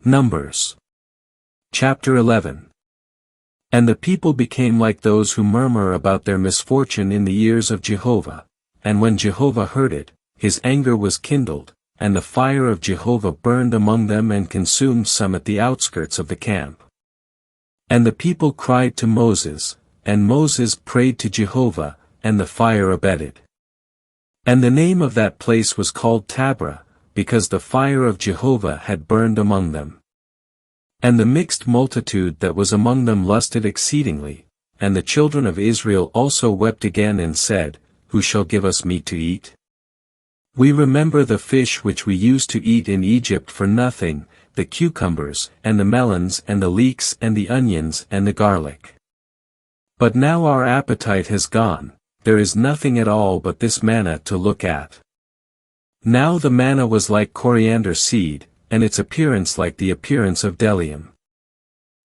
Numbers. Chapter 11. And the people became like those who murmur about their misfortune in the ears of Jehovah, and when Jehovah heard it, his anger was kindled, and the fire of Jehovah burned among them and consumed some at the outskirts of the camp. And the people cried to Moses, and Moses prayed to Jehovah, and the fire abated. And the name of that place was called Taberah, because the fire of Jehovah had burned among them. And the mixed multitude that was among them lusted exceedingly, and the children of Israel also wept again and said, Who shall give us meat to eat? We remember the fish which we used to eat in Egypt for nothing, the cucumbers, and the melons, and the leeks, and the onions, and the garlic. But now our appetite has gone, there is nothing at all but this manna to look at. Now the manna was like coriander seed, and its appearance like the appearance of bdellium.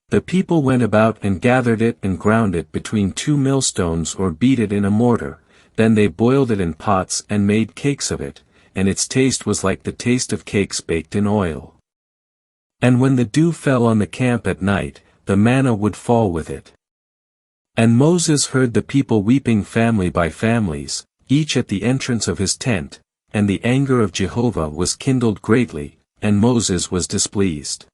The people went about and gathered it and ground it between two millstones or beat it in a mortar, then they boiled it in pots and made cakes of it, and its taste was like the taste of cakes baked in oil. And when the dew fell on the camp at night, the manna would fall with it. And Moses heard the people weeping family by families, each at the entrance of his tent, and the anger of Jehovah was kindled greatly, and Moses was displeased.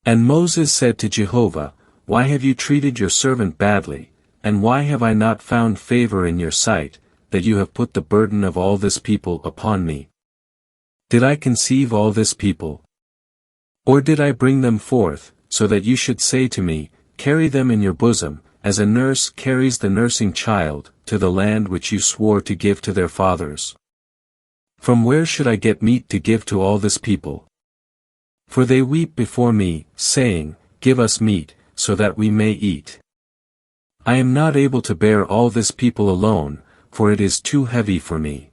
And Moses said to Jehovah, Why have you treated your servant badly, and why have I not found favor in your sight, that you have put the burden of all this people upon me? Did I conceive all this people? Or did I bring them forth, so that you should say to me, Carry them in your bosom, as a nurse carries the nursing child, to the land which you swore to give to their fathers? From where should I get meat to give to all this people? For they weep before me, saying, Give us meat, so that we may eat. I am not able to bear all this people alone, for it is too heavy for me.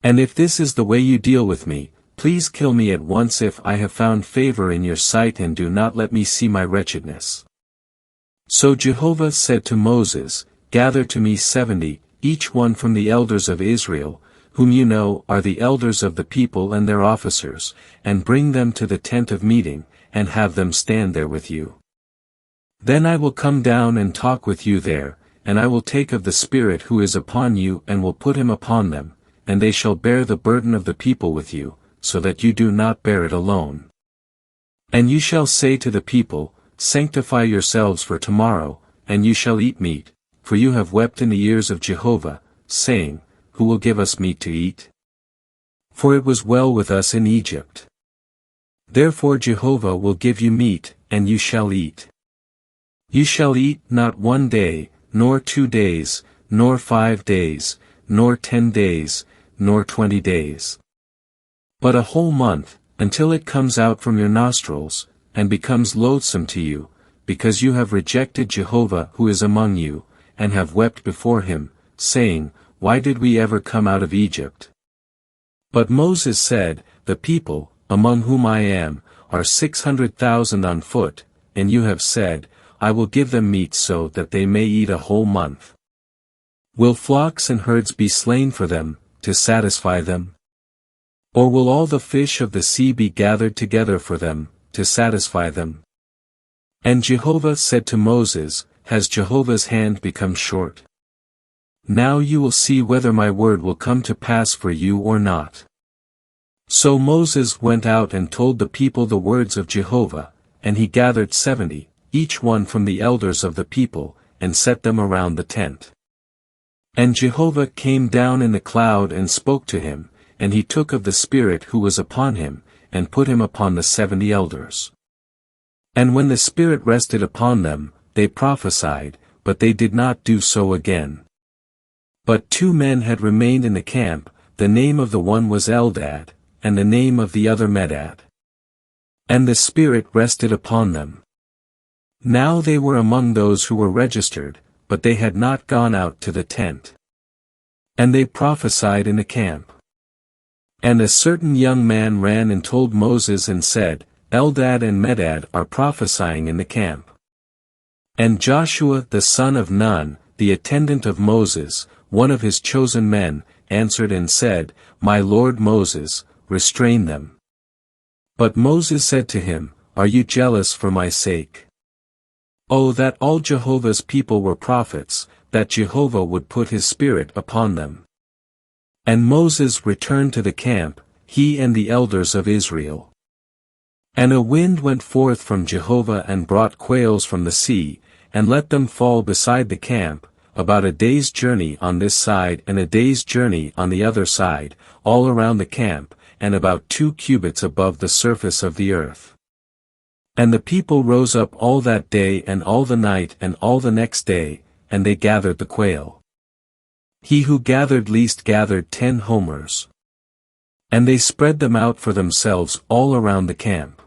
And if this is the way you deal with me, please kill me at once if I have found favor in your sight, and do not let me see my wretchedness. So Jehovah said to Moses, Gather to me 70, each one from the elders of Israel, whom you know are the elders of the people and their officers, and bring them to the tent of meeting, and have them stand there with you. Then I will come down and talk with you there, and I will take of the Spirit who is upon you and will put him upon them, and they shall bear the burden of the people with you, so that you do not bear it alone. And you shall say to the people, Sanctify yourselves for tomorrow, and you shall eat meat, for you have wept in the ears of Jehovah, saying, Who will give us meat to eat? For it was well with us in Egypt. Therefore Jehovah will give you meat, and you shall eat. You shall eat not 1 day, nor 2 days, nor 5 days, nor 10 days, nor 20 days. But a whole month, until it comes out from your nostrils, and becomes loathsome to you, because you have rejected Jehovah who is among you, and have wept before him, saying, Why did we ever come out of Egypt? But Moses said, The people, among whom I am, are 600,000 on foot, and you have said, I will give them meat so that they may eat a whole month. Will flocks and herds be slain for them, to satisfy them? Or will all the fish of the sea be gathered together for them, to satisfy them? And Jehovah said to Moses, Has Jehovah's hand become short? Now you will see whether my word will come to pass for you or not. So Moses went out and told the people the words of Jehovah, and he gathered 70, each one from the elders of the people, and set them around the tent. And Jehovah came down in the cloud and spoke to him, and he took of the Spirit who was upon him, and put him upon the 70 elders. And when the Spirit rested upon them, they prophesied, but they did not do so again. But 2 men had remained in the camp, the name of the one was Eldad, and the name of the other Medad. And the Spirit rested upon them. Now they were among those who were registered, but they had not gone out to the tent. And they prophesied in the camp. And a certain young man ran and told Moses and said, Eldad and Medad are prophesying in the camp. And Joshua the son of Nun, the attendant of Moses, one of his chosen men, answered and said, My lord Moses, restrain them. But Moses said to him, "Are you jealous for my sake? Oh, that all Jehovah's people were prophets, that Jehovah would put his spirit upon them." And Moses returned to the camp, he and the elders of Israel. And a wind went forth from Jehovah and brought quails from the sea, and let them fall beside the camp, about a day's journey on this side and a day's journey on the other side, all around the camp, and about 2 cubits above the surface of the earth. And the people rose up all that day and all the night and all the next day, and they gathered the quail. He who gathered least gathered 10 homers. And they spread them out for themselves all around the camp.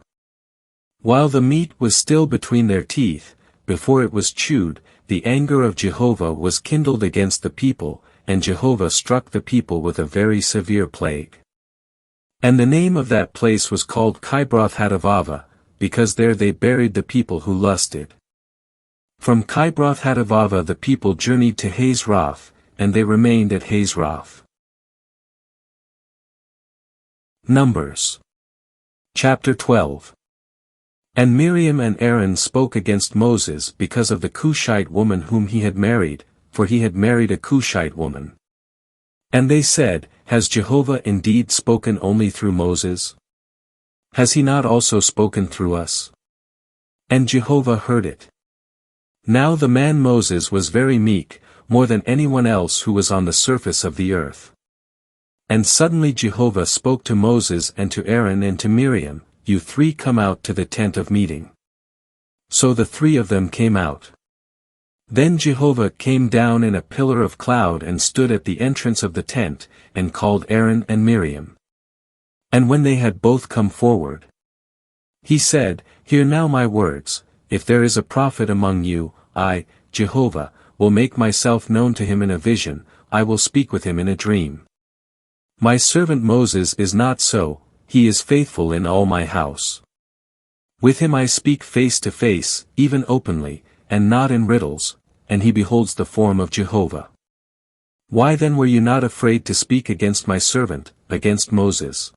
While the meat was still between their teeth, before it was chewed, the anger of Jehovah was kindled against the people, and Jehovah struck the people with a very severe plague. And the name of that place was called Kibroth-Hattaavah, because there they buried the people who lusted. From Kibroth-Hattaavah the people journeyed to Hazeroth, and they remained at Hazeroth. Numbers. Chapter 12. And Miriam and Aaron spoke against Moses because of the Cushite woman whom he had married, for he had married a Cushite woman. And they said, "Has Jehovah indeed spoken only through Moses? Has he not also spoken through us?" And Jehovah heard it. Now the man Moses was very meek, more than anyone else who was on the surface of the earth. And suddenly Jehovah spoke to Moses and to Aaron and to Miriam, "You 3 come out to the tent of meeting." So the 3 of them came out. Then Jehovah came down in a pillar of cloud and stood at the entrance of the tent, and called Aaron and Miriam. And when they had both come forward, he said, "Hear now my words. If there is a prophet among you, I, Jehovah, will make myself known to him in a vision, I will speak with him in a dream. My servant Moses is not so, he is faithful in all my house. With him I speak face to face, even openly, and not in riddles, and he beholds the form of Jehovah. Why then were you not afraid to speak against my servant, against Moses?"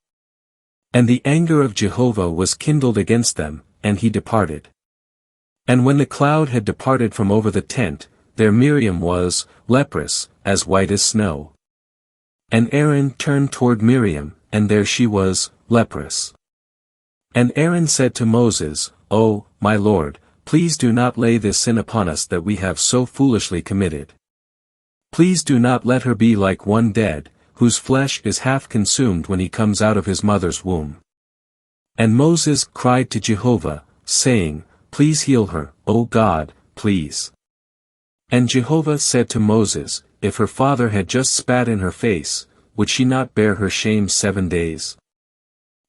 And the anger of Jehovah was kindled against them, and he departed. And when the cloud had departed from over the tent, there Miriam was, leprous, as white as snow. And Aaron turned toward Miriam, and there she was, leprous. And Aaron said to Moses, "O, my Lord, please do not lay this sin upon us that we have so foolishly committed. Please do not let her be like one dead, whose flesh is half consumed when he comes out of his mother's womb." And Moses cried to Jehovah, saying, "Please heal her, O God, please." And Jehovah said to Moses, "If her father had just spat in her face, would she not bear her shame 7 days?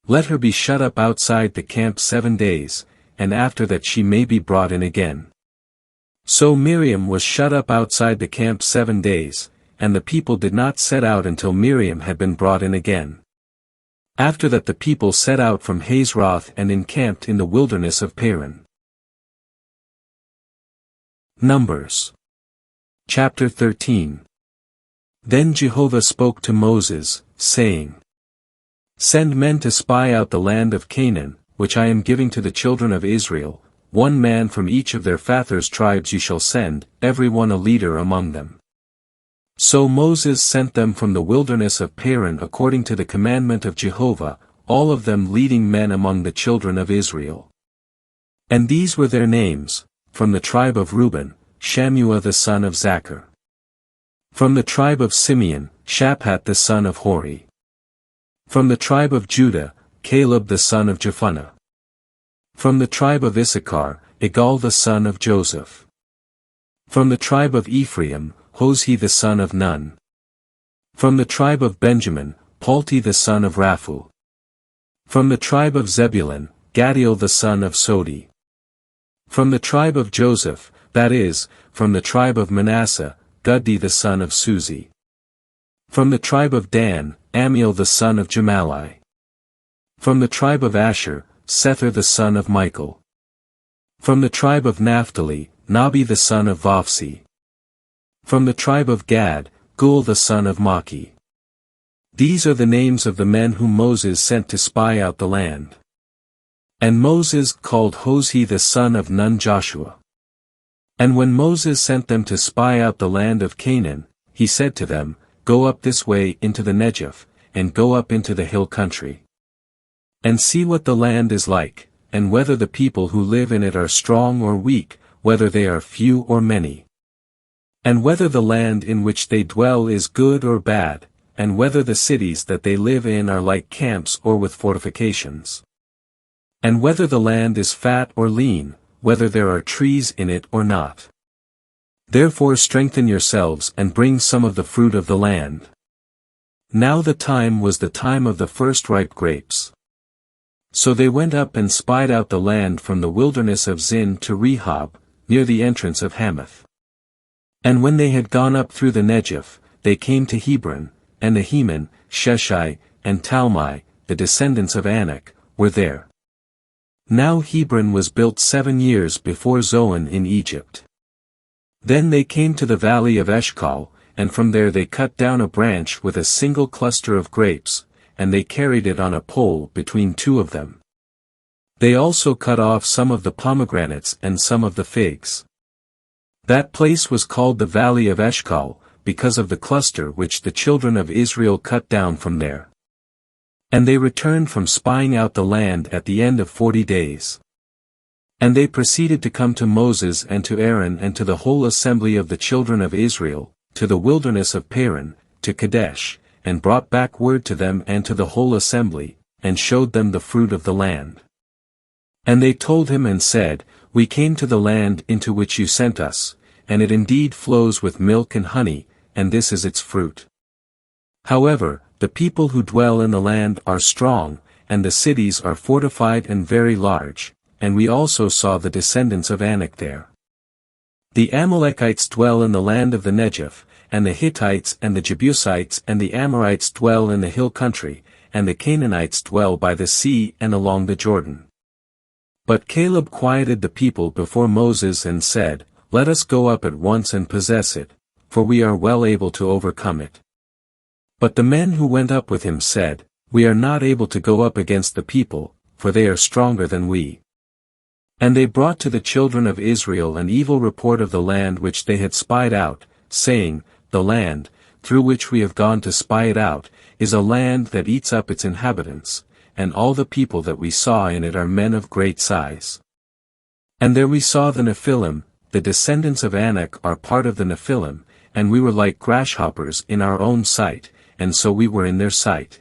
Let her be shut up outside the camp 7 days, and after that she may be brought in again." So Miriam was shut up outside the camp 7 days, and the people did not set out until Miriam had been brought in again. After that the people set out from Hazeroth and encamped in the wilderness of Paran. Numbers. Chapter 13. Then Jehovah spoke to Moses, saying, "Send men to spy out the land of Canaan, which I am giving to the children of Israel, 1 man from each of their fathers' tribes you shall send, every one a leader among them." So Moses sent them from the wilderness of Paran according to the commandment of Jehovah, all of them leading men among the children of Israel. And these were their names: from the tribe of Reuben, Shammua the son of Zachar. From the tribe of Simeon, Shaphat the son of Hori. From the tribe of Judah, Caleb the son of Jephunneh. From the tribe of Issachar, Igal the son of Joseph. From the tribe of Ephraim, Hosea the son of Nun. From the tribe of Benjamin, Palti the son of Raphu. From the tribe of Zebulun, Gaddiel the son of Sodi. From the tribe of Joseph, that is, from the tribe of Manasseh, Guddi the son of Suzi. From the tribe of Dan, Amiel the son of Gemalli. From the tribe of Asher, Sethur the son of Michael. From the tribe of Naphtali, Nabi the son of Vophsi. From the tribe of Gad, Gul the son of Maki. These are the names of the men whom Moses sent to spy out the land. And Moses called Hosea the son of Nun Joshua. And when Moses sent them to spy out the land of Canaan, he said to them, Go up this way into the Negev, and go up into the hill country. And see what the land is like, and whether the people who live in it are strong or weak, whether they are few or many. And whether the land in which they dwell is good or bad, and whether the cities that they live in are like camps or with fortifications. And whether the land is fat or lean, whether there are trees in it or not. Therefore strengthen yourselves and bring some of the fruit of the land. Now the time was the time of the first ripe grapes. So they went up and spied out the land from the wilderness of Zin to Rehob, near the entrance of Hamath. And when they had gone up through the Negev, they came to Hebron, and the Heman, Sheshai, and Talmai, the descendants of Anak, were there. Now Hebron was built 7 years before Zoan in Egypt. Then they came to the valley of Eshcol, and from there they cut down a branch with a single cluster of grapes, and they carried it on a pole between two of them. They also cut off some of the pomegranates and some of the figs. That place was called the valley of Eshcol, because of the cluster which the children of Israel cut down from there. And they returned from spying out the land at the end of 40 days. And they proceeded to come to Moses and to Aaron and to the whole assembly of the children of Israel, to the wilderness of Paran, to Kadesh, and brought back word to them and to the whole assembly, and showed them the fruit of the land. And they told him and said, We came to the land into which you sent us, and it indeed flows with milk and honey, and this is its fruit. However, the people who dwell in the land are strong, and the cities are fortified and very large, and we also saw the descendants of Anak there. The Amalekites dwell in the land of the Negev, and the Hittites and the Jebusites and the Amorites dwell in the hill country, and the Canaanites dwell by the sea and along the Jordan. But Caleb quieted the people before Moses and said, Let us go up at once and possess it, for we are well able to overcome it. But the men who went up with him said, We are not able to go up against the people, for they are stronger than we. And they brought to the children of Israel an evil report of the land which they had spied out, saying, The land, through which we have gone to spy it out, is a land that eats up its inhabitants, and all the people that we saw in it are men of great size. And there we saw the Nephilim, the descendants of Anak are part of the Nephilim, and we were like grasshoppers in our own sight, and so we were in their sight.